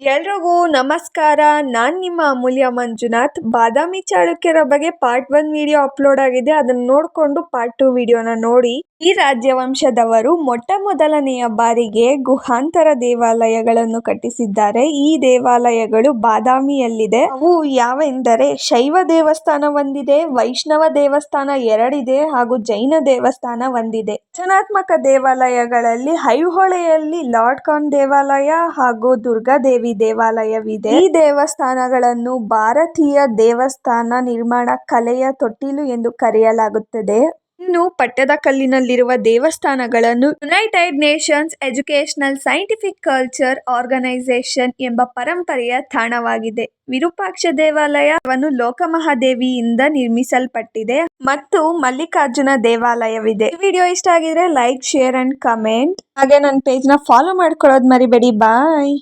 ಎಲ್ರಿಗೂ ನಮಸ್ಕಾರ. ನಾನ್ ನಿಮ್ಮ ಅಮೂಲ್ಯ ಮಂಜುನಾಥ್. ಬಾದಾಮಿ ಚಾಳುಕ್ಯರ ಬಗ್ಗೆ ಪಾರ್ಟ್ 1 ವಿಡಿಯೋ ಅಪ್ಲೋಡ್ ಆಗಿದೆ, ಅದನ್ನ ನೋಡ್ಕೊಂಡು ಪಾರ್ಟ್ 2 ವಿಡಿಯೋನ ನೋಡಿ. ಈ ರಾಜ್ಯವಂಶದವರು ಮೊದಲನೆಯ ಬಾರಿಗೆ ಗುಹಾಂತರ ದೇವಾಲಯಗಳನ್ನು ಕಟ್ಟಿಸಿದ್ದಾರೆ. ಈ ದೇವಾಲಯಗಳು ಬಾದಾಮಿಯಲ್ಲಿದೆ. ಅವು ಯಾವೆಂದರೆ ಶೈವ ದೇವಸ್ಥಾನ ಒಂದಿದೆ, ವೈಷ್ಣವ ದೇವಸ್ಥಾನ 2 ಇದೆ ಹಾಗೂ ಜೈನ ದೇವಸ್ಥಾನ ಒಂದಿದೆ. ರಚನಾತ್ಮಕ ದೇವಾಲಯಗಳಲ್ಲಿ ಐಹೊಳೆಯಲ್ಲಿ ಲಾರ್ಡ್ ಕಾನ್ ದೇವಾಲಯ ಹಾಗೂ ದುರ್ಗಾದೇವಿ ದೇವಾಲಯವಿದೆ. ಈ ದೇವಸ್ಥಾನಗಳನ್ನು ಭಾರತೀಯ ದೇವಸ್ಥಾನ ನಿರ್ಮಾಣ ಕಲೆಯ ತೊಟ್ಟಿಲು ಎಂದು ಕರೆಯಲಾಗುತ್ತದೆ. ಇನ್ನು ಪಟ್ಟದಕಲ್ಲಿನಲ್ಲಿರುವ ದೇವಸ್ಥಾನಗಳನ್ನು United Nations educational scientific culture organisation ಎಂಬ ಪರಂಪರೆಯ ತಾಣವಾಗಿದೆ. ವಿರೂಪಾಕ್ಷ ದೇವಾಲಯವನ್ನು ಲೋಕಮಹಾದೇವಿಯಿಂದ ನಿರ್ಮಿಸಲ್ಪಟ್ಟಿದೆ ಮತ್ತು ಮಲ್ಲಿಕಾರ್ಜುನ ದೇವಾಲಯವಿದೆ. ಈ ವಿಡಿಯೋ ಇಷ್ಟ ಆಗಿದ್ರೆ ಲೈಕ್, ಶೇರ್ ಅಂಡ್ ಕಮೆಂಟ್. ಹಾಗೆ ನನ್ನ ಪೇಜ್ ನ ಫಾಲೋ ಮಾಡ್ಕೊಳ್ಳೋದು ಮರಿಬೇಡಿ. ಬಾಯ್.